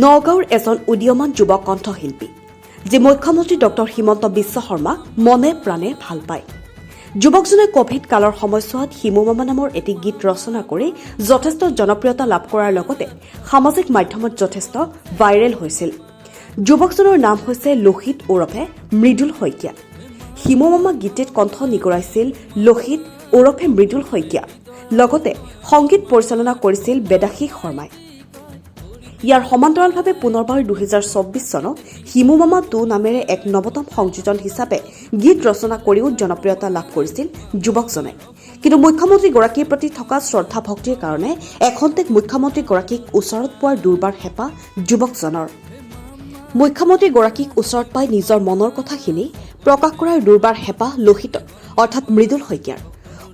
নগাঁৱৰ এজন উদীয়মান যুৱ কণ্ঠশিল্পী যি মুখ্যমন্ত্ৰী ডক্টৰ হিমন্ত বিশ্ব শৰ্মাক মনে প্ৰাণে ভাল পায়। যুৱকজনে কভিড কালৰ সময়ছোৱাত হিমু মামা নামৰ এটি গীত ৰচনা কৰি যথেষ্ট জনপ্ৰিয়তা লাভ কৰাৰ লগতে সামাজিক মাধ্যমত যথেষ্ট ভাইৰেল হৈছিল। যুৱকজনৰ নাম হৈছে লোহিত ওৰফে মৃদুল শইকীয়া। হিমু মামা গীতটিত কণ্ঠ নিগৰাইছিল লোহিত ওৰফে মৃদুল শইকীয়া, লগতে সংগীত পৰিচালনা কৰিছিল বেদাশী শৰ্মাই। ইয়াৰ সমান্তৰালভাৱে পুনৰবাৰ 2024 চনত হিমু মামা 2 নামেৰে এক নৱতম সংযোজন হিচাপে গীত ৰচনা কৰিও জনপ্ৰিয়তা লাভ কৰিছিল যুৱকজনে। কিন্তু মুখ্যমন্ত্ৰীগৰাকীৰ প্ৰতি থকা শ্ৰদ্ধা ভক্তিৰ কাৰণে এখন্তেক মুখ্যমন্ত্ৰীগৰাকীক ওচৰত পোৱাৰ দুৰ্বাৰ হেঁপাহ যুৱকজনৰ। মুখ্যমন্ত্ৰীগৰাকীক ওচৰত পাই নিজৰ মনৰ কথাখিনি প্ৰকাশ কৰাৰ দুৰ্বাৰ হেঁপাহ লোহিত অৰ্থাৎ মৃদুল শইকীয়াৰ।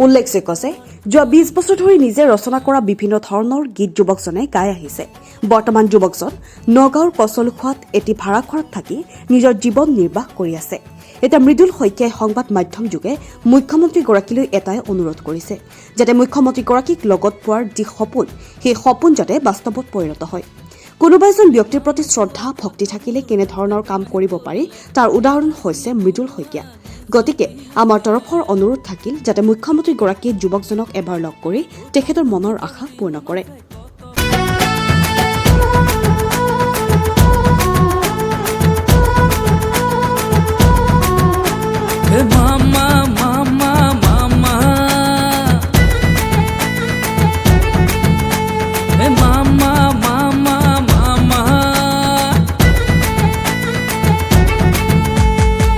উল্লেখযোগ্য যে যোৱা 20 বছৰ ধৰি নিজে ৰচনা কৰা বিভিন্ন ধৰণৰ গীত যুৱকজনে গাই আহিছে। বৰ্তমান যুৱকজন নগাঁৱৰ কচলুখোৱাত এটি ভাড়াঘৰত থাকি নিজৰ জীৱন নিৰ্বাহ কৰি আছে। এতিয়া মৃদুল শইকীয়াই সংবাদ মাধ্যম যোগে মুখ্যমন্ত্ৰীগৰাকীলৈ এটাই অনুৰোধ কৰিছে, যাতে মুখ্যমন্ত্ৰীগৰাকীক লগত পোৱাৰ যি সপোন, সেই সপোন যাতে বাস্তৱত পৰিণত হয়। কোনোবা এজন ব্যক্তিৰ প্ৰতি শ্ৰদ্ধা ভক্তি থাকিলে কেনেধৰণৰ কাম কৰিব পাৰি তাৰ উদাহৰণ হৈছে মৃদুল শইকীয়া। গতিকে আমাৰ তৰফৰ অনুৰোধ থাকিল যাতে মুখ্যমন্ত্ৰীগৰাকীয়ে যুৱকজনক এবাৰ লগ কৰি তেখেতৰ মনৰ আশা পূৰ্ণ কৰে। Mama, mama, mama. Hey mama, mama, mama.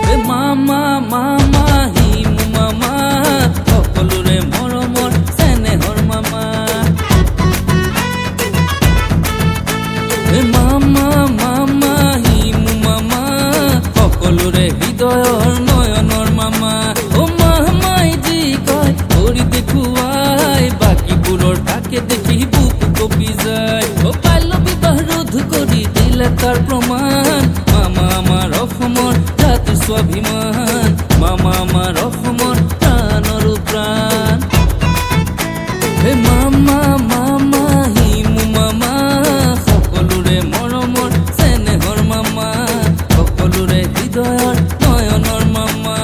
Hey mama, mama, himu mama. Okolure moromor senehor mama. Hey mama, mama, himu mama. Okolure hidoyor নয়নৰ মামা ও মামাই যি কয় কৰি দেখুৱাই বাকীবোৰৰ তাকে দেখি বুক কপি যায় ও বাল্য বিবাহ ৰোধ কৰি দিলে তাৰ প্ৰমাণ মামা আমাৰ অসমৰ জাতিৰ স্বাভিমান মামা আমাৰ অসমৰ প্ৰাণৰ প্ৰাণ হে মামা মামা হিমু মামা সকলোৰে মৰমৰ চেনেহৰ মামা সকলোৰে হৃদয়ৰ নয়নৰ মামা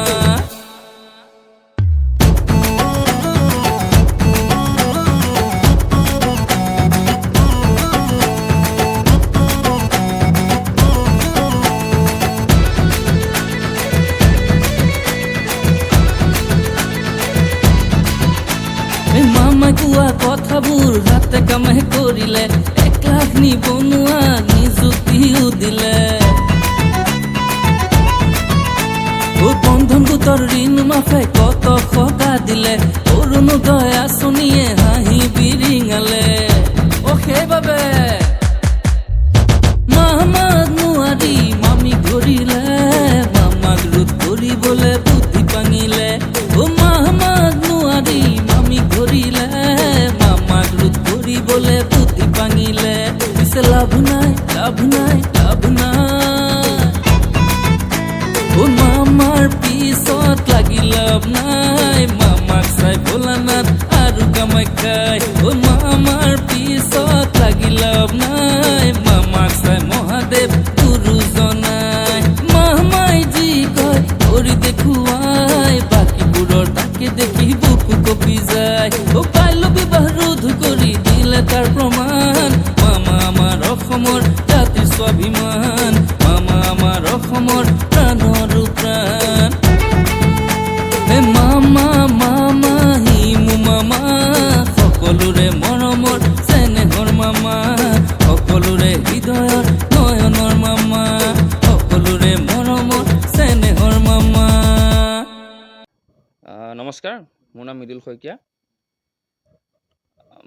মামাই কোৱা কথাবোৰ হাতে কামে কৰিলে 1 লাখ নিবনুৱা নিযুক্তিও দিলে বন্ধন গোটৰ ঋণ মাফে কত সকা দিলে অৰুণোদয় আঁচনিয়ে হাঁহি বিৰিঙালে অ সেইবাবে মামাক নোৱাৰি মামী ধৰিলে মামাক ৰোধ কৰিবলৈ বুদ্ধি পাঙিলে অ মামাক নোৱাৰি মামী ধৰিলে মামাক ৰোধ কৰিবলৈ বুদ্ধি পাঙিলে পিছে লাভ নাই লাভ নাই লাভ নাই ও মামাৰ পিছত লাগি লাভ নাই মামাক চাই ভোলানাথ আৰু কামাখ্যাই ও মামাৰ পিছত লাগি লাভ নাই মামাক চাই মহাদেৱ গুৰুজনাই মামাই যি কয় কৰি দেখুৱাই বাকীবোৰৰ তাকে দেখি বুকু কপি যায় ও বাল্য বিবাহ ৰোধ কৰি দিলে তাৰ প্ৰমাণ মামা আমাৰ অসমৰ জাতিৰ স্বাভিমান মামা আমাৰ অসমৰ প্ৰাণৰ প্ৰাণ হে মামা মামা হিমু মামা সকলোৰে মৰমৰ চেনেহৰ মামা সকলোৰে হৃদয়ৰ নয়নৰ মামা সকলোৰে মৰমৰ চেনেহৰ মামা। নমস্কাৰ, মোৰ নাম মৃদুল শইকীয়া।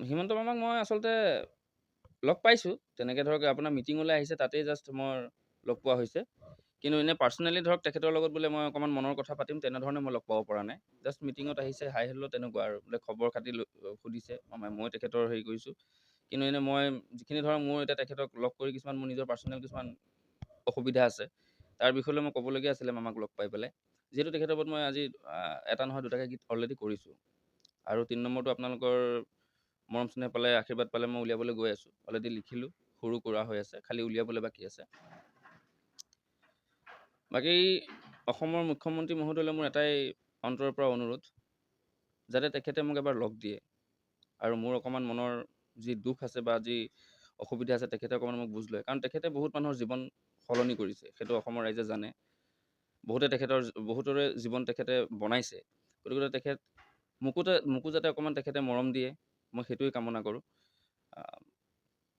হিমন্ত মামাক মই আচলতে লগ পাইছোঁ, তেনেকৈ ধৰক আপোনাৰ মিটিঙলৈ আহিছে তাতেই জাষ্ট মই লগ পোৱা হৈছে। কিন্তু এনে পাৰ্চনেলি ধৰক তেখেতৰ লগত বোলে মই অকণমান মনৰ কথা পাতিম তেনেধৰণে মই লগ পাব পৰা নাই। জাষ্ট মিটিঙত আহিছে, হাই হেল্ল' তেনেকুৱা আৰু বোলে খবৰ খাতি সুধিছে, মই তেখেতৰ হেৰি কৰিছোঁ। কিন্তু এনে মই যিখিনি ধৰক মোৰ এতিয়া তেখেতক লগ কৰি কিছুমান মোৰ নিজৰ পাৰ্চনেল কিছুমান অসুবিধা আছে, তাৰ বিষয়লৈ মই ক'বলগীয়া আছিলে মামাক লগ পাই পেলাই। যিহেতু তেখেতৰ ওপৰত মই আজি এটা নহয় দুটাকৈ গীত অলৰেডি কৰিছোঁ, আৰু 3 নম্বৰটো আপোনালোকৰ মৰম স্নেহ পালে আশীৰ্বাদ পালে মই উলিয়াবলৈ গৈ আছোঁ। অলৰেডি লিখিলোঁ, সৰু কৰা হৈ আছে, খালি উলিয়াবলৈ বাকী আছে। বাকী অসমৰ মুখ্যমন্ত্ৰী মহোদয়লৈ মোৰ এটাই অন্তৰৰ পৰা অনুৰোধ, যাতে তেখেতে মোক এবাৰ লগ দিয়ে আৰু মোৰ অকণমান মনৰ যি দুখ আছে বা যি অসুবিধা আছে তেখেতে অকণমান মোক বুজ লয়। কাৰণ তেখেতে বহুত মানুহৰ জীৱন সলনি কৰিছে, সেইটো অসমৰ ৰাইজে জানে। বহুতৰে জীৱন তেখেতে বনাইছে। গতিকে তেখেত মোকো যাতে অকণমান তেখেতে মৰম দিয়ে, মই সেইটোৱে কামনা কৰোঁ।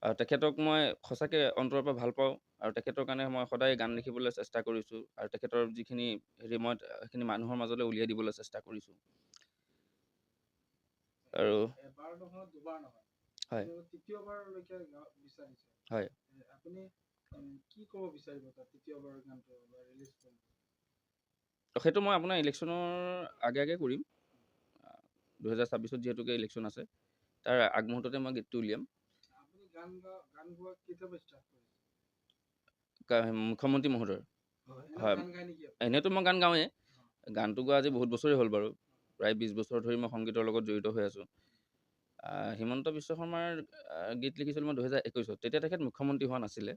আৰু তেখেতক মই সঁচাকৈ অন্তৰৰ পৰা ভাল পাওঁ আৰু তেখেতৰ কাৰণে মই সদায় গান লিখিবলৈ চেষ্টা কৰিছোঁ আৰু তেখেতৰ যিখিনি মই সেইখিনি মানুহৰ মাজলৈ উলিয়াই দিবলৈ চেষ্টা কৰিছোঁ। আৰু এবাৰ নহয় দুবাৰ নহয়, হয় তৃতীয়বাৰলৈকে বিচাৰিছে। হয় আপুনি কি ক'ব বিচাৰিব তাত তৃতীয়বাৰ গানটো ৰিলিজ কৰিব? সেইটো মই আপোনাৰ ইলেকশ্যনৰ আগে কৰিম। 2026 যিহেতুকে ইলেকশ্যন আছে, তাৰ আগমুহূৰ্ততে মই গীতটো উলিয়াম। আপুনি গান গোৱা কেতিয়াৰ পৰা ষ্টাৰ্ট কৰিছে? মুখ্যমন্ত্ৰী মহোদয় হয়, গান গায় নেকি? এনেইতো মই গান গাওঁৱেই। গানটো গোৱা আজি বহুত বছৰেই হ'ল বাৰু, প্ৰায় 20 বছৰ ধৰি মই সংগীতৰ লগত জড়িত হৈ আছোঁ। হিমন্ত বিশ্ব শৰ্মাৰ গীত লিখিছিলোঁ মই 2021-ত। তেতিয়া তেখেত মুখ্যমন্ত্ৰী হোৱা নাছিলে।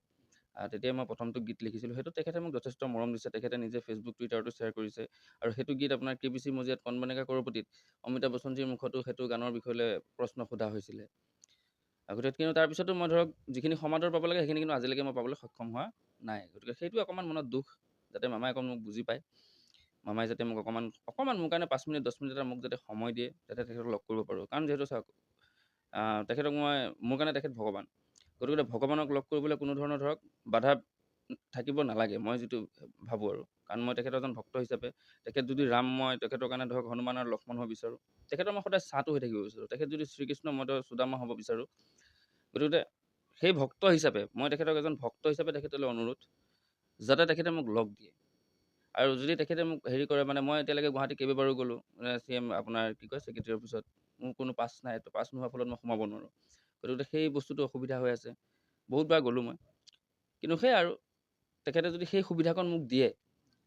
তেতিয়াই মই প্ৰথমটো গীত লিখিছিলোঁ। সেইটো তেখেতে মোক যথেষ্ট মৰম দিছে। তেখেতে নিজে ফেচবুক, টুইটাৰতো শ্বেয়াৰ কৰিছে। আৰু সেইটো গীত আপোনাৰ KBC মজিয়াত কণ বনেগা কৰ'পতিত অমিতাভ বচ্চনজীৰ মুখতো সেইটো গানৰ বিষয়লৈ প্ৰশ্ন সোধা হৈছিলে। গতিকে কিন্তু তাৰপিছতো মই ধৰক যিখিনি সমাদৰ পাব লাগে সেইখিনি কিন্তু আজিলৈকে মই পাবলৈ সক্ষম হোৱা নাই। গতিকে সেইটোৱে অকণমান মনত দুখ, যাতে মামাই অকণ মোক বুজি পায়। মামাই যাতে মোক অকণমান মোৰ কাৰণে 5 মিনিট 10 মিনিট এটা মোক যাতে সময় দিয়ে, যাতে তেখেতক লগ কৰিব পাৰোঁ। কাৰণ যিহেতু চাওক, তেখেতক মোৰ কাৰণে তেখেত ভগৱান। গতিকে ভগৱানক লগ কৰিবলৈ কোনো ধৰণৰ ধৰক বাধা থাকিব নালাগে, মই যিটো ভাবোঁ আৰু। কাৰণ মই তেখেতৰ এজন ভক্ত হিচাপে, তেখেত যদি ৰাম, মই তেখেতৰ কাৰণে ধৰক হনুমান আৰু লক্ষ্মণ হ'ব বিচাৰোঁ। তেখেতৰ মই সদায় ছাঁটো হৈ থাকিব বিচাৰোঁ। তেখেত যদি শ্ৰীকৃষ্ণ, মইতো সুদামা হ'ব বিচাৰোঁ। গতিকে সেই ভক্ত হিচাপে মই তেখেতক এজন ভক্ত হিচাপে তেখেতলৈ অনুৰোধ, যাতে তেখেতে মোক লগ দিয়ে। আৰু যদি তেখেতে মোক হেৰি কৰে, মানে মই এতিয়ালৈকে গুৱাহাটী কেইবাবাৰো গ'লোঁ, CM আপোনাৰ ছেক্ৰেটাৰী অফিচত। মোৰ কোনো পাছ নাই, পাছ নোহোৱাৰ ফলত মই সোমাব নোৱাৰোঁ। গতিকে সেই বস্তুটো অসুবিধা হৈ আছে। বহুতবাৰ গ'লোঁ মই, কিন্তু সেই আৰু তেখেতে যদি সেই সুবিধাকণ মোক দিয়ে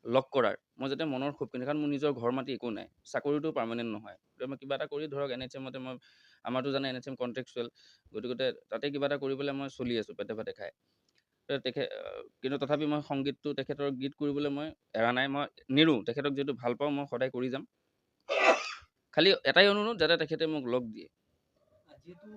লগ কৰাৰ, মই যাতে মনৰ ক্ষোভখিনি, কাৰণ মোৰ নিজৰ ঘৰ মাটি একো নাই, চাকৰিটো পাৰ্মানেণ্ট নহয়। গতিকে মই কিবা এটা কৰি ধৰক NHM-তে আমাৰতো জানে NHM কণ্ট্ৰেকচুৱেল, গতিকে তাতে কিবা এটা কৰি পেলাই মই চলি আছোঁ পেটে ভাতে খাই। কিন্তু তথাপি মই সংগীতটো, তেখেতৰ গীত কৰিবলৈ মই এৰা নাই, মই নেৰোঁ। তেখেতক যিহেতু ভাল পাওঁ, মই সদায় কৰি যাম। খালি এটাই অনুৰোধ, যাতে তেখেতে মোক লগ দিয়ে। যিহেতু